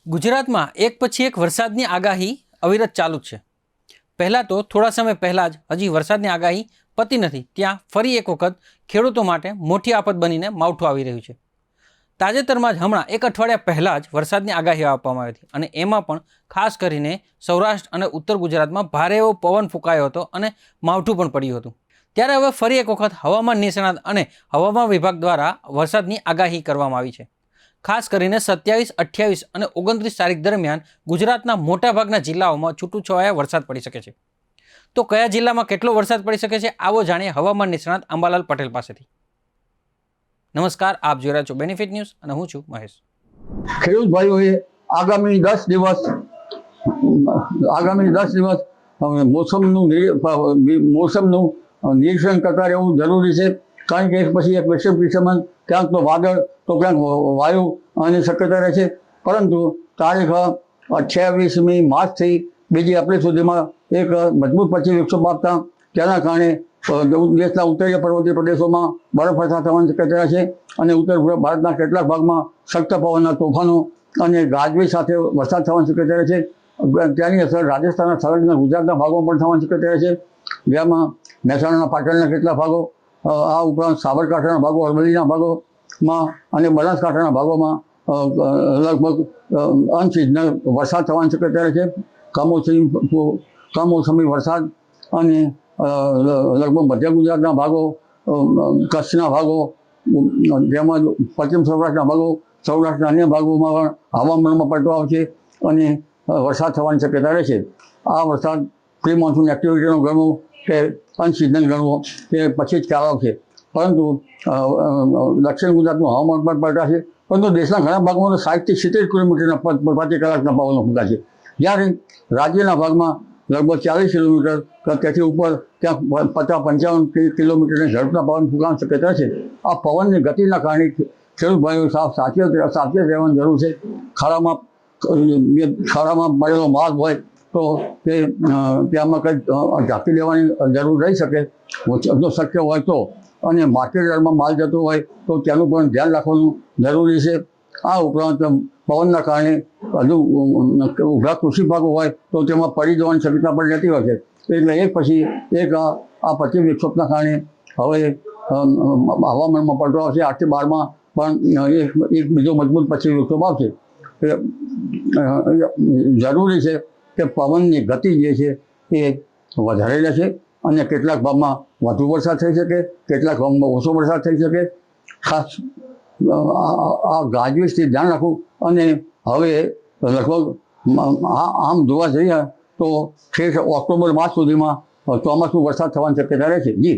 ગુજરાતમાં એક પછી એક વરસાદની આગાહી અવિરત ચાલુ જ છે. પહેલાં તો થોડા સમય પહેલાં જ હજી વરસાદની આગાહી પતી નથી ત્યાં ફરી એક વખત ખેડૂતો માટે મોટી આફત બનીને માવઠું આવી રહ્યું છે. તાજેતરમાં જ હમણાં એક અઠવાડિયા પહેલાં જ વરસાદની આગાહી આપવામાં આવી હતી અને એમાં પણ ખાસ કરીને સૌરાષ્ટ્ર અને ઉત્તર ગુજરાતમાં ભારે એવો પવન ફૂંકાયો હતો અને માવઠું પણ પડ્યું હતું. ત્યારે હવે ફરી એક વખત હવામાન નિષ્ણાત અને હવામાન વિભાગ દ્વારા વરસાદની આગાહી કરવામાં આવી છે. ખાસ કરીને 27, 28 અને 29 તારીખ દરમિયાન ગુજરાતના મોટાભાગના જિલ્લાઓમાં છૂટુછવાયા વરસાદ પડી શકે છે. તો કયા જિલ્લામાં કેટલો વરસાદ પડી શકે છે આવો જાણીએ હવામાન નિષ્ણાત અંબાલાલ પટેલ પાસેથી. નમસ્કાર, આપ જોઈ રહ્યા છો બેનિફિટ ન્યૂઝ અને હું છું મહેશ. ખેડૂત ભાઈઓએ આગામી 10 દિવસ મોસમનું નિરીક્ષણ કરતા રહેવું જરૂરી છે. કારણ કે એક પછી એક વિષયમાં ક્યાંક તો વાદળ તો ક્યાંક વાયુ આની શક્યતા રહે છે. પરંતુ તારીખ 28મી માર્ચથી 2 એપ્રિલ સુધીમાં એક મજબૂત પશ્ચિમ વિક્ષોભ આપતા તેના કારણે દેશના ઉત્તરીય પર્વતીય પ્રદેશોમાં બરફવર્ષા થવાની શક્યતા છે અને ઉત્તર પૂર્વ ભારતના કેટલાક ભાગમાં સખ્ત પવનના તોફાનો અને ગાજવીજ સાથે વરસાદ થવાની શક્યતા છે. ત્યાંની અસર રાજસ્થાનના સંલગ્ન ગુજરાતના ભાગોમાં પણ થવાની શક્યતા છે. જેમાં મહેસાણાના પાટણના કેટલાક ભાગો, આ ઉપરાંત સાબરકાંઠાના ભાગો, અરવલ્લીના ભાગોમાં અને બનાસકાંઠાના ભાગોમાં લગભગ અનસિઝનલ વરસાદ થવાની શક્યતા છે. કમોસમી વરસાદ અને લગભગ મધ્ય ગુજરાતના ભાગો, કચ્છના ભાગો, તેમજ પશ્ચિમ સૌરાષ્ટ્રના ભાગો, સૌરાષ્ટ્રના અન્ય ભાગોમાં પણ હવામાનમાં પલટો આવશે અને વરસાદ થવાની શક્યતા રહેશે. આ વરસાદ પ્રી મોન્સૂન એક્ટિવિટીનો ગણવો કે અનસિઝનલ ગણવો તે પછી જ ખ્યાલ આવશે. પરંતુ દક્ષિણ ગુજરાતનું હવામાન પણ પલટાશે. પરંતુ દેશના ઘણા ભાગમાં 60 થી 70 કિલોમીટરના પ્રતિ કલાકના પવનો ફૂંકાશે. જ્યારે રાજ્યના ભાગમાં લગભગ 40 કિલોમીટર કે તેથી ઉપર ત્યાં 50-55 કિલોમીટરની ઝડપના પવન ફૂંકાવાની શક્યતા છે. આ પવનની ગતિના કારણે ખેડૂત ભાઈઓ સાવચેત રહેવાની જરૂર છે. ખાડામાં પડેલો માલ હોય તો તે ત્યાંમાં કંઈક ઢાંકી દેવાની જરૂર રહી શકે જો શક્ય હોય તો. અને માર્કેટ યાર્ડમાં માલ જતો હોય તો તેનું પણ ધ્યાન રાખવાનું જરૂરી છે. આ ઉપરાંત પવનના કારણે હજુ ઉભા કૃષિ પાકો હોય તો તેમાં પડી જવાની શક્યતા પણ રહેતી હોય છે. એટલે એક પછી એક આ પશ્ચિમ વિક્ષોભના કારણે હવે હવામાનમાં પલટો આવશે. 8 થી 12માં પણ એક બીજો મજબૂત પશ્ચિમ વિક્ષોભ આવશે. જરૂરી છે કે પવનની ગતિ જે છે એ વધારે રહેશે અને કેટલાક ભાગમાં વધુ વરસાદ થઈ શકે, કેટલાક ભાગમાં ઓછો વરસાદ થઈ શકે. ખાસ આ ગાજવીજથી ધ્યાન રાખવું. અને હવે લગભગ આમ જોવા જઈએ તો ઠેઠ ઓક્ટોબર માસ સુધીમાં ચોમાસું વરસાદ થવાની શક્યતા રહેશે. જી.